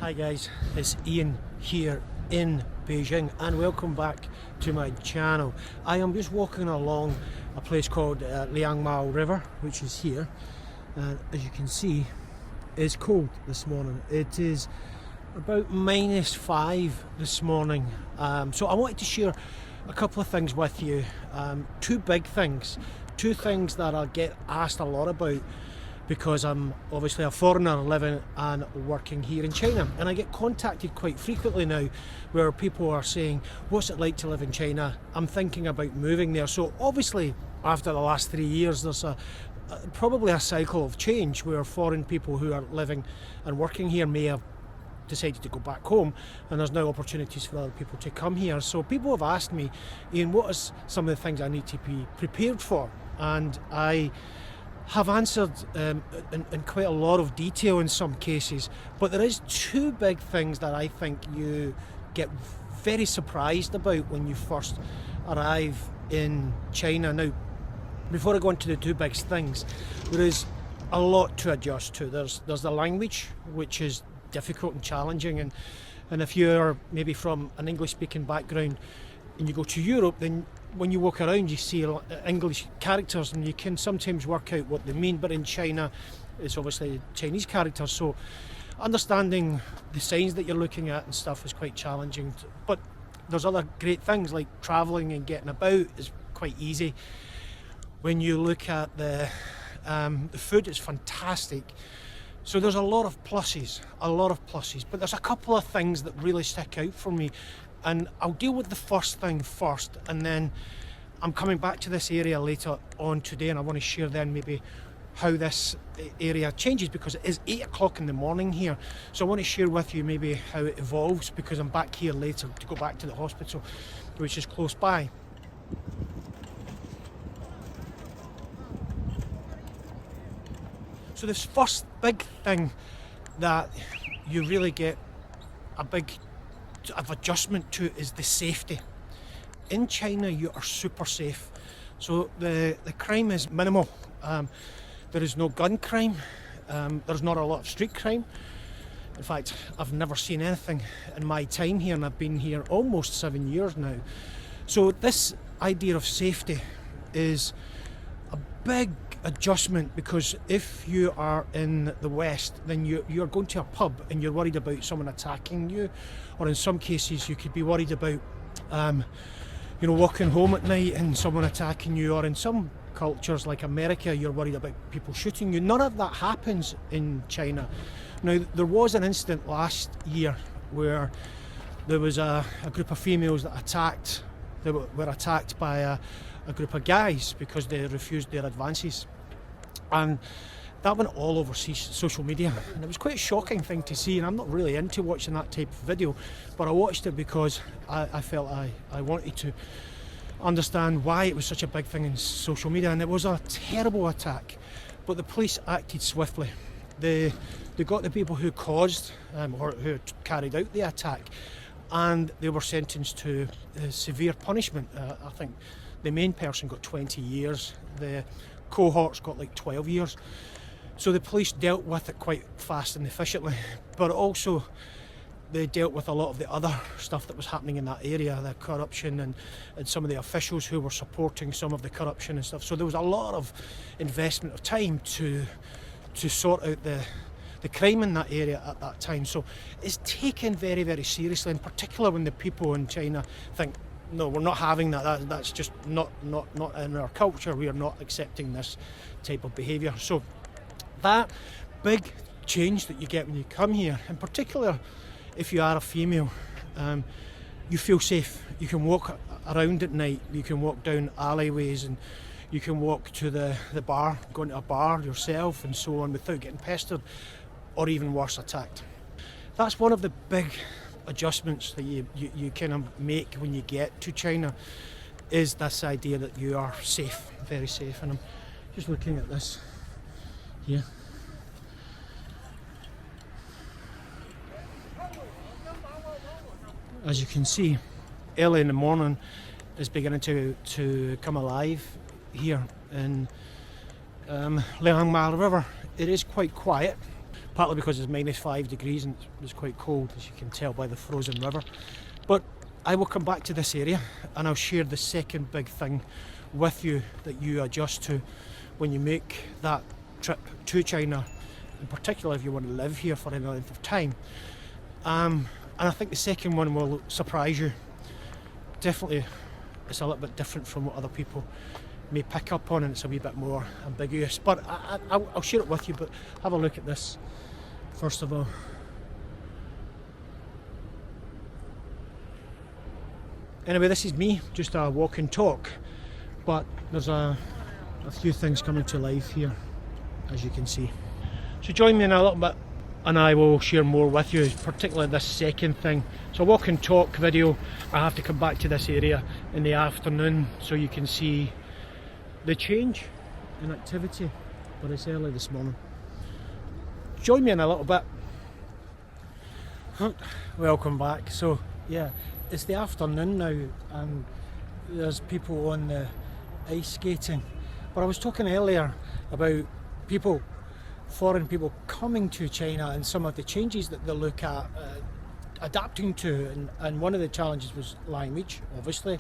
Hi guys, it's Ian here in Beijing and welcome back to my channel. I am just walking along a place called Liangmao River, which is here. As you can see, it's cold this morning. It is about -5 this morning. So I wanted to share a couple of things with you. Two big things, two things that I get asked a lot about, because I'm obviously a foreigner living and working here in China, and I get contacted quite frequently now where people are saying, what's it like to live in China? I'm thinking about moving there. So obviously after the last 3 years there's probably a cycle of change where foreign people who are living and working here may have decided to go back home, and there's now opportunities for other people to come here. So people have asked me, Ian, what is some of the things I need to be prepared for? And I have answered in quite a lot of detail in some cases, but there is two big things that I think you get very surprised about when you first arrive in China. Now, before I go into the two big things, there is a lot to adjust to. There's the language, which is difficult and challenging, and if you're maybe from an English speaking background and you go to Europe, then when you walk around you see English characters and you can sometimes work out what they mean, but in China it's obviously Chinese characters, so understanding the signs that you're looking at and stuff is quite challenging. But there's other great things like travelling and getting about is quite easy. When you look at the food, it's fantastic. So there's a lot of pluses, but there's a couple of things that really stick out for me, and I'll deal with the first thing first, and then I'm coming back to this area later on today, and I want to share then maybe how this area changes, because it is 8 o'clock in the morning here. So I want to share with you maybe how it evolves, because I'm back here later to go back to the hospital, which is close by. So this first big thing that you really get a big of adjustment to is the safety. In China you are super safe. So the crime is minimal. There is no gun crime. There's not a lot of street crime. In fact, I've never seen anything in my time here, and I've been here almost 7 years now. So this idea of safety is a big adjustment, because if you are in the West, then you're going to a pub and you're worried about someone attacking you, or in some cases you could be worried about walking home at night and someone attacking you, or in some cultures like America you're worried about people shooting you. None of that happens in China. Now, there was an incident last year where there was a group of females that were attacked by a group of guys because they refused their advances, and that went all over social media, and it was quite a shocking thing to see. And I'm not really into watching that type of video, but I watched it because I felt I wanted to understand why it was such a big thing in social media. And it was a terrible attack, but the police acted swiftly. They got the people who caused or who carried out the attack, and they were sentenced to severe punishment. I think the main person got 20 years, the cohorts got like 12 years. So the police dealt with it quite fast and efficiently, but also they dealt with a lot of the other stuff that was happening in that area, the corruption and some of the officials who were supporting some of the corruption and stuff. So there was a lot of investment of time to sort out the crime in that area at that time. So it's taken very, very seriously, in particular when the people in China think, no, we're not having that. That's just not in our culture. We are not accepting this type of behaviour. So that big change that you get when you come here, in particular if you are a female, you feel safe. You can walk around at night, you can walk down alleyways, and you can walk to the bar, go into a bar yourself and so on, without getting pestered or even worse, attacked. That's one of the big adjustments that you kind of make when you get to China, is this idea that you are safe, very safe. And I'm just looking at this here. As you can see, early in the morning is beginning to come alive here in Liangmao River. It is quite quiet. partly because it's -5 degrees and it's quite cold, as you can tell by the frozen river. But I will come back to this area and I'll share the second big thing with you that you adjust to when you make that trip to China, in particular if you want to live here for any length of time. And I think the second one will surprise you. Definitely it's a little bit different from what other people may pick up on, and it's a wee bit more ambiguous, but I'll share it with you. But have a look at this first of all. Anyway, this is me, just a walk and talk, but there's a few things coming to life here, as you can see. So join me in a little bit and I will share more with you, particularly this second thing. So a walk and talk video, I have to come back to this area in the afternoon so you can see the change in activity, but it's early this morning. Join me in a little bit. Welcome back. So yeah, it's the afternoon now and there's people on the ice skating. But I was talking earlier about people, foreign people coming to China and some of the changes that they look at adapting to, and one of the challenges was language, obviously.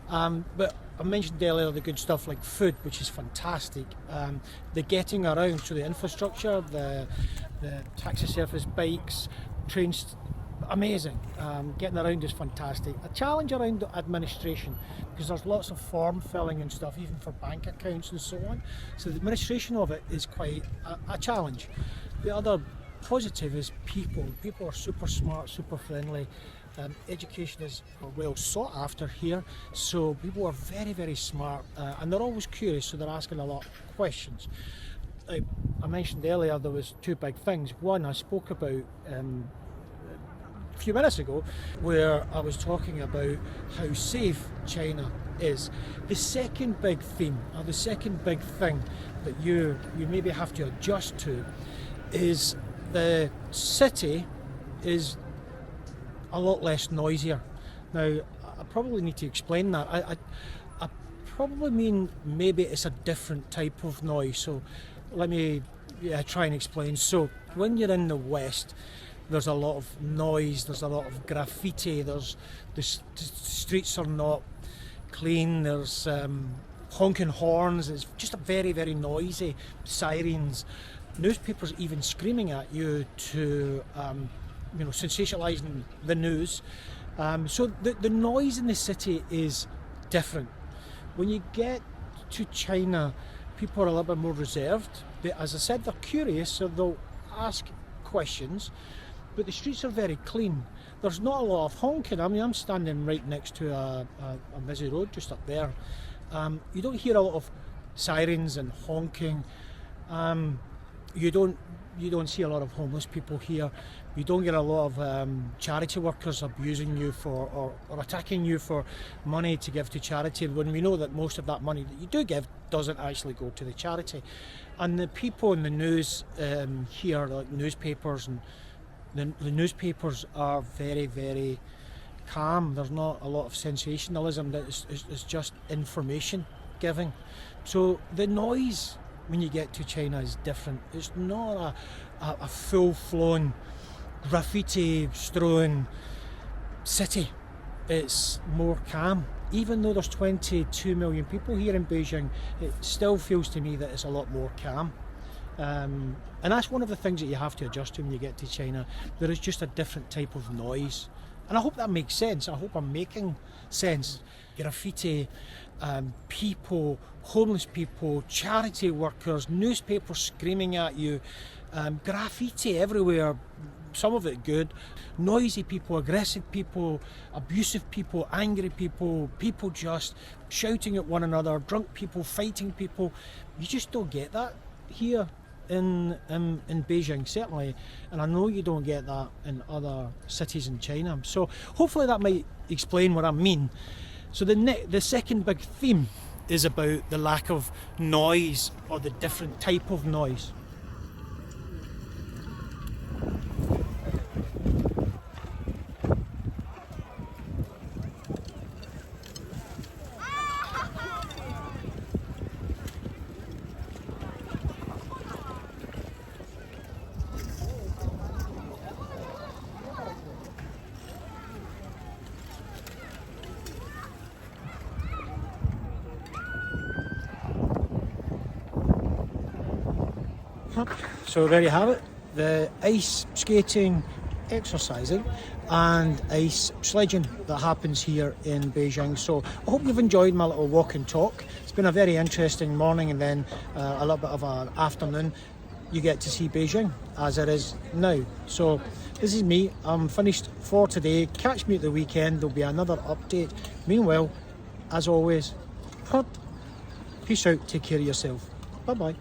But I mentioned earlier the good stuff like food, which is fantastic. The getting around, so the infrastructure, the taxi service, bikes, trains, amazing. Getting around is fantastic. A challenge around administration, because there's lots of form filling and stuff, even for bank accounts and so on. So the administration of it is quite a challenge. The other positive is people. People are super smart, super friendly. Education is well sought after here, so people are very, very smart, and they're always curious, so they're asking a lot of questions. I mentioned earlier there was two big things. One I spoke about a few minutes ago, where I was talking about how safe China is. The second big theme, or the second big thing that you maybe have to adjust to, is the city is a lot less noisier. Now, I probably need to explain that. I probably mean maybe it's a different type of noise. So let me try and explain. So when you're in the West, there's a lot of noise, there's a lot of graffiti, the streets are not clean, there's honking horns, it's just a very, very noisy, sirens, newspapers even screaming at you to sensationalising the news. So the noise in the city is different. When you get to China, people are a little bit more reserved. But as I said, they're curious, so they'll ask questions. But the streets are very clean. There's not a lot of honking. I mean, I'm standing right next to a busy road just up there. You don't hear a lot of sirens and honking. You don't see a lot of homeless people here. You don't get a lot of charity workers abusing you or attacking you for money to give to charity, when we know that most of that money that you do give doesn't actually go to the charity. And the people in the news here, like newspapers, and the newspapers are very, very calm. There's not a lot of sensationalism. It's just information giving. So the noise when you get to China is different. It's not a full-flown graffiti strewn city. It's more calm. Even though there's 22 million people here in Beijing, it still feels to me that it's a lot more calm. And that's one of the things that you have to adjust to when you get to China. There is just a different type of noise. And I hope that makes sense. I hope I'm making sense. Graffiti, people, homeless people, charity workers, newspapers screaming at you, graffiti everywhere, some of it good, noisy people, aggressive people, abusive people, angry people, people just shouting at one another, drunk people, fighting people. You just don't get that here in Beijing, certainly, and I know you don't get that in other cities in China. So hopefully that might explain what I mean. So the second big theme is about the lack of noise, or the different type of noise. So there you have it, the ice skating, exercising and ice sledging that happens here in Beijing. So I hope you've enjoyed my little walk and talk. It's been a very interesting morning and then a little bit of an afternoon. You get to see Beijing as it is now. So this is me, I'm finished for today. Catch me at the weekend, there'll be another update. Meanwhile, as always, peace out, take care of yourself. Bye bye.